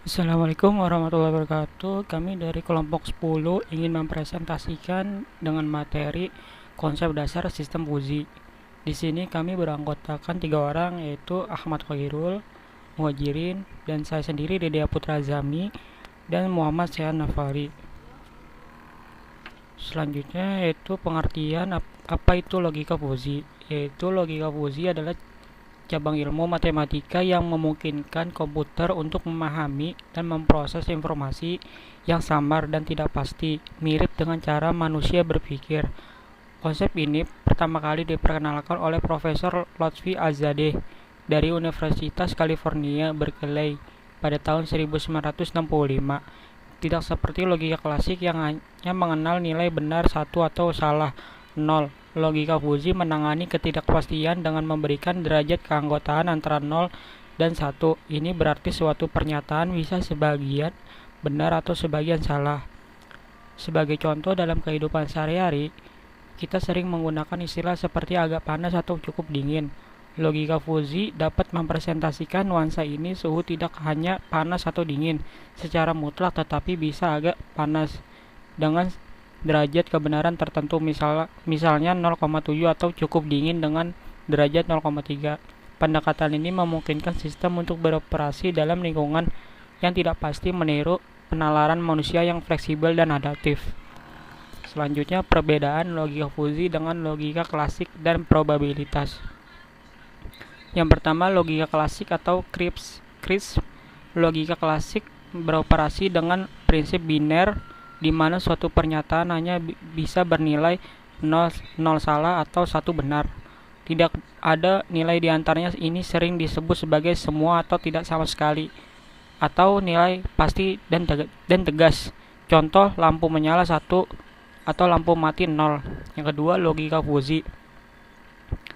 Assalamualaikum warahmatullahi wabarakatuh. Kami dari kelompok 10 ingin mempresentasikan dengan materi konsep dasar sistem Fuzi. Di sini kami beranggotakan 3 orang, yaitu Ahmad Khairul, Muhajirin, dan saya sendiri Dede Putra Zami dan Muhammad Sehan Nafari. Selanjutnya yaitu pengertian apa itu logika Fuzi. Yaitu logika Fuzi adalah cabang ilmu matematika yang memungkinkan komputer untuk memahami dan memproses informasi yang samar dan tidak pasti, mirip dengan cara manusia berpikir. Konsep ini pertama kali diperkenalkan oleh Profesor Lotfi Azadeh dari Universitas California, Berkeley pada tahun 1965. Tidak seperti logika klasik yang hanya mengenal nilai benar satu atau salah nol. Logika Fuzi menangani ketidakpastian dengan memberikan derajat keanggotaan antara 0 dan 1. Ini berarti suatu pernyataan bisa sebagian benar atau sebagian salah. Sebagai contoh dalam kehidupan sehari-hari, kita sering menggunakan istilah seperti agak panas atau cukup dingin. Logika Fuzi dapat mempresentasikan nuansa ini. Suhu tidak hanya panas atau dingin secara mutlak, tetapi bisa agak panas dengan derajat kebenaran tertentu, misalnya 0,7, atau cukup dingin dengan derajat 0,3. Pendekatan ini memungkinkan sistem untuk beroperasi dalam lingkungan yang tidak pasti, meniru penalaran manusia yang fleksibel dan adaptif. Selanjutnya, perbedaan logika Fuzi dengan logika klasik dan probabilitas. Yang pertama, logika klasik atau CRISP. Logika klasik beroperasi dengan prinsip biner, di mana suatu pernyataan hanya bisa bernilai 0 salah atau 1 benar. Tidak ada nilai di antaranya. Ini sering disebut sebagai semua atau tidak sama sekali, atau nilai pasti dan tegas. Contoh, lampu menyala 1 atau lampu mati 0. Yang kedua, logika Fuzi.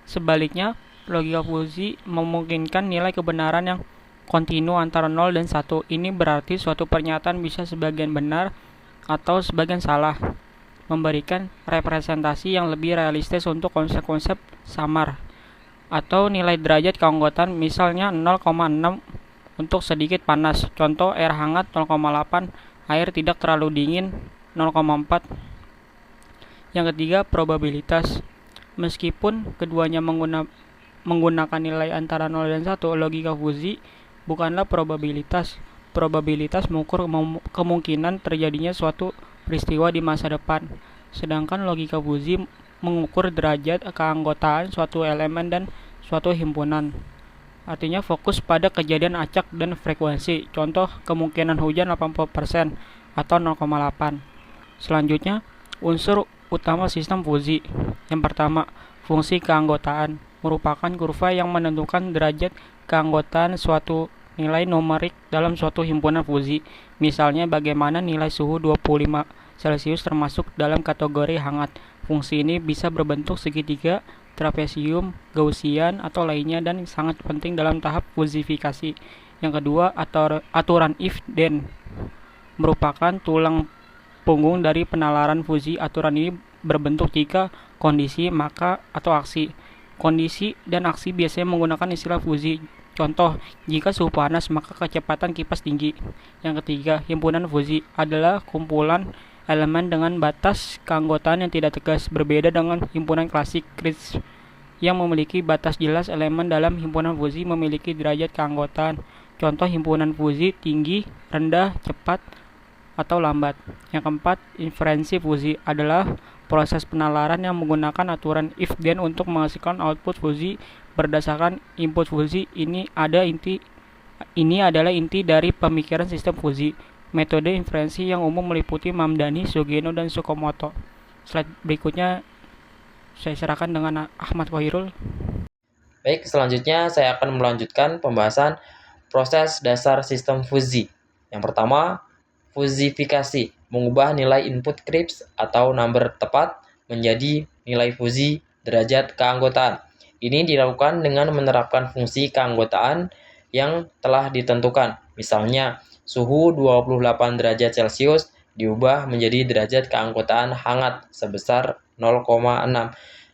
Sebaliknya, logika Fuzi memungkinkan nilai kebenaran yang kontinu antara 0 dan 1. Ini berarti suatu pernyataan bisa sebagian benar atau sebagian salah, memberikan representasi yang lebih realistis untuk konsep-konsep samar. Atau nilai derajat keanggotaan, misalnya 0,6 untuk sedikit panas. Contoh, air hangat 0,8, air tidak terlalu dingin 0,4. Yang ketiga, probabilitas. Meskipun keduanya menggunakan nilai antara 0 dan 1, logika Fuzi bukanlah probabilitas. Probabilitas mengukur kemungkinan terjadinya suatu peristiwa di masa depan, sedangkan logika Fuzi mengukur derajat keanggotaan suatu elemen dan suatu himpunan. Artinya fokus pada kejadian acak dan frekuensi. Contoh, kemungkinan hujan 80% atau 0,8. Selanjutnya, unsur utama sistem Fuzi. Yang pertama, fungsi keanggotaan merupakan kurva yang menentukan derajat keanggotaan suatu nilai numerik dalam suatu himpunan Fuzi. Misalnya, bagaimana nilai suhu 25 Celcius termasuk dalam kategori hangat. Fungsi ini bisa berbentuk segitiga, trapesium, Gaussian, atau lainnya, dan sangat penting dalam tahap fuzifikasi. Yang kedua, aturan if-then merupakan tulang punggung dari penalaran Fuzi. Aturan ini berbentuk jika kondisi, maka, atau aksi. Kondisi dan aksi biasanya menggunakan istilah Fuzi. Contoh, jika suhu panas maka kecepatan kipas tinggi. Yang ketiga, himpunan Fuzi adalah kumpulan elemen dengan batas keanggotaan yang tidak tegas, berbeda dengan himpunan klasik CRISP yang memiliki batas jelas. Elemen dalam himpunan Fuzi memiliki derajat keanggotaan. Contoh, himpunan Fuzi tinggi, rendah, cepat, atau lambat. Yang keempat, inferensi Fuzi adalah proses penalaran yang menggunakan aturan if-then untuk menghasilkan output Fuzi berdasarkan input Fuzi. Ini adalah inti dari pemikiran sistem Fuzi. Metode inferensi yang umum meliputi Mamdani, Sugeno, dan Tsukamoto. Slide berikutnya saya serahkan dengan Ahmad Khairul. Baik, selanjutnya saya akan melanjutkan pembahasan proses dasar sistem Fuzi. Yang pertama, fuzifikasi, mengubah nilai input CRISP atau number tepat menjadi nilai Fuzi derajat keanggotaan. Ini dilakukan dengan menerapkan fungsi keanggotaan yang telah ditentukan. Misalnya, suhu 28 derajat Celcius diubah menjadi derajat keanggotaan hangat sebesar 0,6.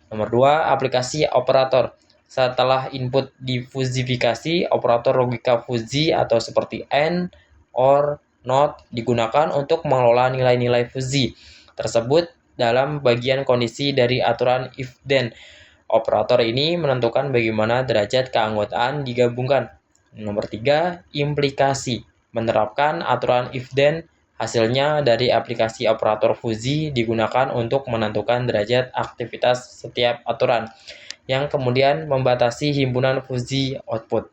Nomor 2, aplikasi operator. Setelah input difuzifikasi, operator logika Fuzi atau seperti AND, or not digunakan untuk mengelola nilai-nilai fuzzy tersebut dalam bagian kondisi dari aturan if then. Operator ini menentukan bagaimana derajat keanggotaan digabungkan. Nomor 3, implikasi. Menerapkan aturan if then, hasilnya dari aplikasi operator fuzzy digunakan untuk menentukan derajat aktivitas setiap aturan, yang kemudian membatasi himpunan fuzzy output.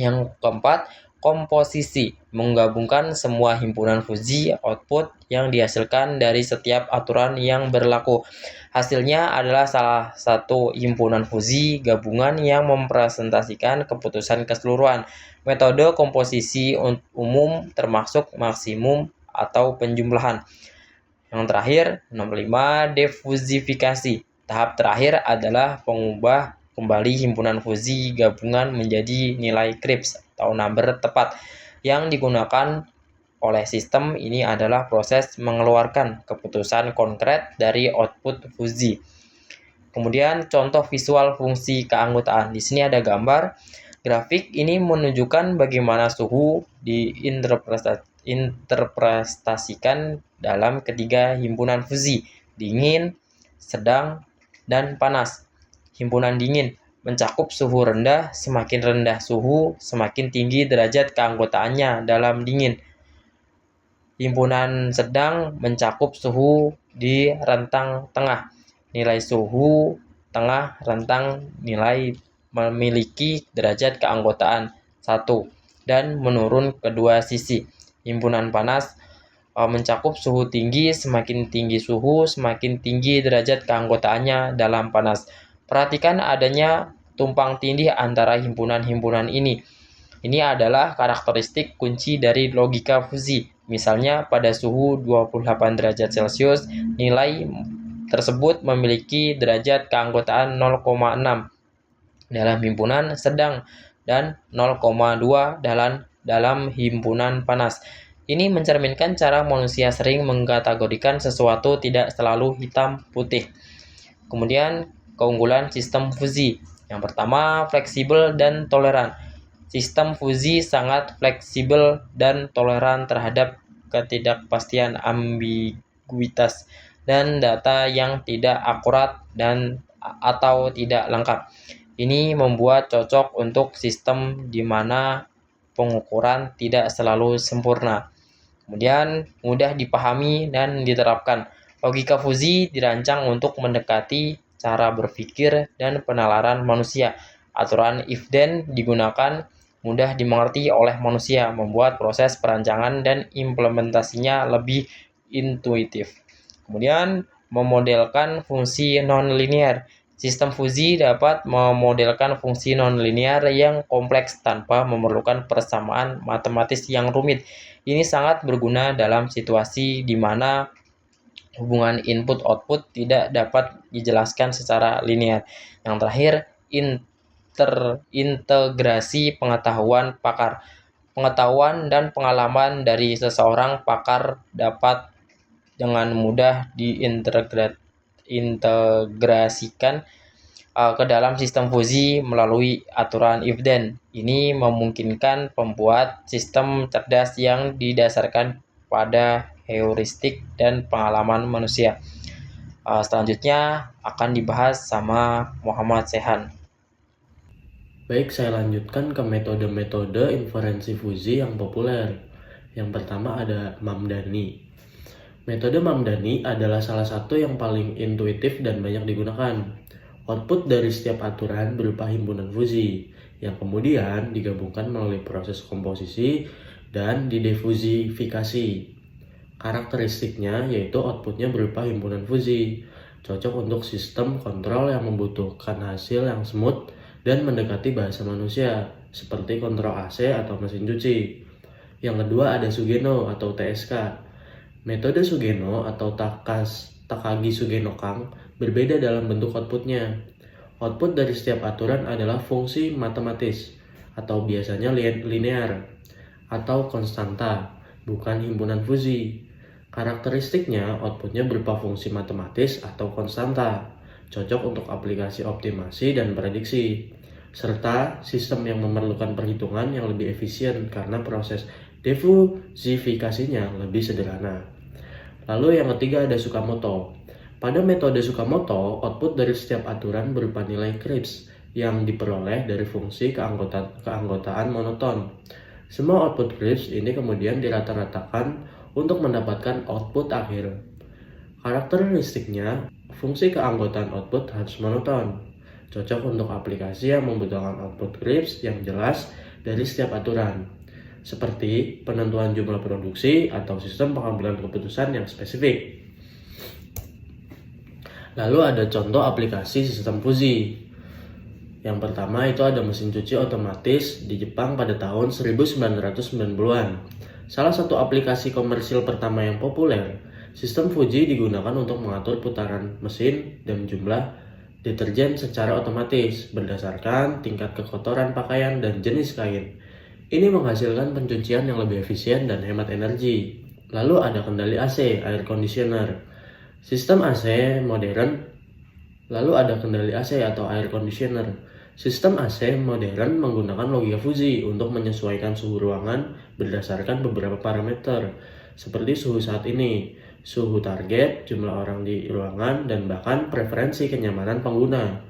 Yang keempat, komposisi. Menggabungkan semua himpunan fuzzy output yang dihasilkan dari setiap aturan yang berlaku. Hasilnya adalah salah satu himpunan fuzzy gabungan yang mempresentasikan keputusan keseluruhan. Metode komposisi umum termasuk maksimum atau penjumlahan. Yang terakhir, nomor 5, defuzifikasi. Tahap terakhir adalah pengubah kembali himpunan fuzzy gabungan menjadi nilai Kripps atau number tepat. Yang digunakan oleh sistem ini adalah proses mengeluarkan keputusan konkret dari output fuzzy. Kemudian contoh visual fungsi keanggotaan. Di sini ada gambar. Grafik ini menunjukkan bagaimana suhu diinterpretasikan dalam ketiga himpunan fuzzy, dingin, sedang, dan panas. Himpunan dingin mencakup suhu rendah, semakin rendah suhu, semakin tinggi derajat keanggotaannya dalam dingin. Himpunan sedang mencakup suhu di rentang tengah. Nilai suhu tengah rentang nilai memiliki derajat keanggotaan 1 dan menurun kedua sisi. Himpunan panas mencakup suhu tinggi, semakin tinggi suhu, semakin tinggi derajat keanggotaannya dalam panas. Perhatikan adanya tumpang tindih antara himpunan-himpunan ini. Ini adalah karakteristik kunci dari logika fuzzy. Misalnya pada suhu 28 derajat Celcius, nilai tersebut memiliki derajat keanggotaan 0,6 dalam himpunan sedang dan 0,2 dalam himpunan panas. Ini mencerminkan cara manusia sering mengkategorikan sesuatu tidak selalu hitam putih. Kemudian keunggulan sistem fuzzy. Yang pertama, fleksibel dan toleran. Sistem fuzzy sangat fleksibel dan toleran terhadap ketidakpastian, ambiguitas, dan data yang tidak akurat dan atau tidak lengkap. Ini membuat cocok untuk sistem di mana pengukuran tidak selalu sempurna. Kemudian mudah dipahami dan diterapkan. Logika fuzzy dirancang untuk mendekati cara berpikir dan penalaran manusia. Aturan if-then digunakan mudah dimengerti oleh manusia, membuat proses perancangan dan implementasinya lebih intuitif. Kemudian, memodelkan fungsi non-linear. Sistem fuzzy dapat memodelkan fungsi non-linear yang kompleks tanpa memerlukan persamaan matematis yang rumit. Ini sangat berguna dalam situasi di mana hubungan input-output tidak dapat dijelaskan secara linear. Yang terakhir, integrasi pengetahuan pakar. Pengetahuan dan pengalaman dari seseorang pakar dapat dengan mudah diintegrasikan ke dalam sistem fuzzy melalui aturan if then. Ini memungkinkan pembuat sistem cerdas yang didasarkan pada heuristik dan pengalaman manusia. Selanjutnya akan dibahas sama Muhammad Sehan. Baik, saya lanjutkan ke metode-metode inferensi fuzzy yang populer. Yang pertama ada Mamdani. Metode Mamdani adalah salah satu yang paling intuitif dan banyak digunakan. Output dari setiap aturan berupa himpunan fuzzy, yang kemudian digabungkan melalui proses komposisi dan didefuzifikasi. Karakteristiknya yaitu outputnya berupa himpunan fuzzy, cocok untuk sistem kontrol yang membutuhkan hasil yang smooth dan mendekati bahasa manusia, seperti kontrol AC atau mesin cuci. Yang kedua ada Sugeno atau TSK. Metode Sugeno atau Takagi Sugeno Kang berbeda dalam bentuk outputnya. Output dari setiap aturan adalah fungsi matematis, atau biasanya linear, atau konstanta, bukan himpunan fuzzy. Karakteristiknya, outputnya berupa fungsi matematis atau konstanta, cocok untuk aplikasi optimasi dan prediksi, serta sistem yang memerlukan perhitungan yang lebih efisien karena proses Difusifikasinya lebih sederhana. Lalu yang ketiga ada Tsukamoto. Pada metode Tsukamoto, output dari setiap aturan berupa nilai Kripps yang diperoleh dari fungsi keanggotaan monoton. Semua output Kripps ini kemudian dirata-ratakan untuk mendapatkan output akhir. Karakteristiknya, fungsi keanggotaan output harus monoton, cocok untuk aplikasi yang membutuhkan output Kripps yang jelas dari setiap aturan, seperti penentuan jumlah produksi atau sistem pengambilan keputusan yang spesifik. Lalu ada contoh aplikasi sistem fuzi. Yang pertama itu ada mesin cuci otomatis di Jepang pada tahun 1990-an. Salah satu aplikasi komersil pertama yang populer, sistem fuzi digunakan untuk mengatur putaran mesin dan jumlah deterjen secara otomatis berdasarkan tingkat kekotoran pakaian dan jenis kain. Ini menghasilkan pencucian yang lebih efisien dan hemat energi. Lalu ada kendali AC, air conditioner. Sistem AC modern, lalu ada kendali AC atau air conditioner. Sistem AC modern menggunakan logika fuzi untuk menyesuaikan suhu ruangan berdasarkan beberapa parameter, seperti suhu saat ini, suhu target, jumlah orang di ruangan, dan bahkan preferensi kenyamanan pengguna.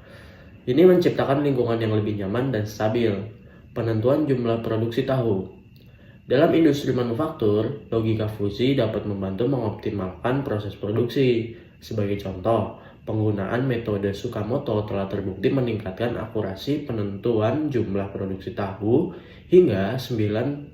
Ini menciptakan lingkungan yang lebih nyaman dan stabil. Penentuan jumlah produksi tahu. Dalam industri manufaktur, logika fuzi dapat membantu mengoptimalkan proses produksi. Sebagai contoh, penggunaan metode Tsukamoto telah terbukti meningkatkan akurasi penentuan jumlah produksi tahu hingga 98,91%,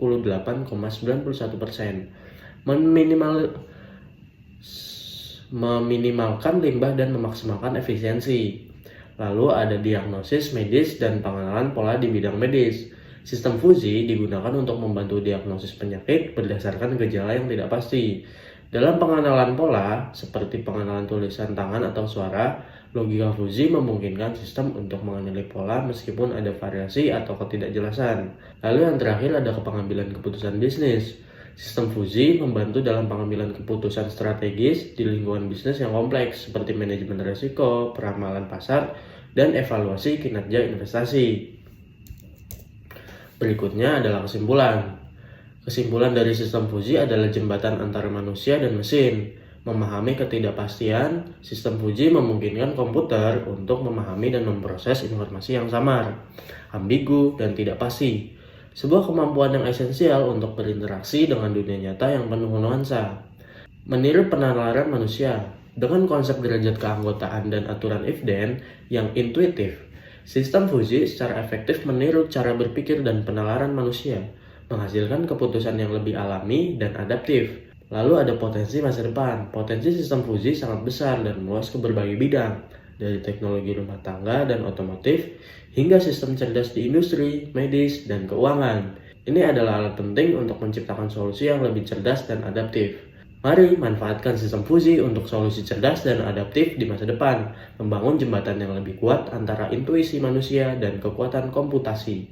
meminimalkan limbah dan memaksimalkan efisiensi. Lalu ada diagnosis medis dan pengenalan pola di bidang medis. Sistem fuzi digunakan untuk membantu diagnosis penyakit berdasarkan gejala yang tidak pasti. Dalam pengenalan pola, seperti pengenalan tulisan tangan atau suara, logika fuzi memungkinkan sistem untuk mengenali pola meskipun ada variasi atau ketidakjelasan. Lalu yang terakhir ada pengambilan keputusan bisnis. Sistem fuzi membantu dalam pengambilan keputusan strategis di lingkungan bisnis yang kompleks seperti manajemen risiko, peramalan pasar, dan evaluasi kinerja investasi. Berikutnya adalah kesimpulan. Kesimpulan dari sistem fuzi adalah jembatan antara manusia dan mesin. Memahami ketidakpastian, sistem fuzi memungkinkan komputer untuk memahami dan memproses informasi yang samar, ambigu, dan tidak pasti. Sebuah kemampuan yang esensial untuk berinteraksi dengan dunia nyata yang penuh nuansa. Meniru penalaran manusia, dengan konsep derajat keanggotaan dan aturan if-then yang intuitif, sistem fuzi secara efektif meniru cara berpikir dan penalaran manusia, menghasilkan keputusan yang lebih alami dan adaptif. Lalu ada potensi masa depan. Potensi sistem fuzi sangat besar dan meluas ke berbagai bidang, dari teknologi rumah tangga dan otomotif, hingga sistem cerdas di industri, medis, dan keuangan. Ini adalah alat penting untuk menciptakan solusi yang lebih cerdas dan adaptif. Mari manfaatkan sistem fuzi untuk solusi cerdas dan adaptif di masa depan, membangun jembatan yang lebih kuat antara intuisi manusia dan kekuatan komputasi.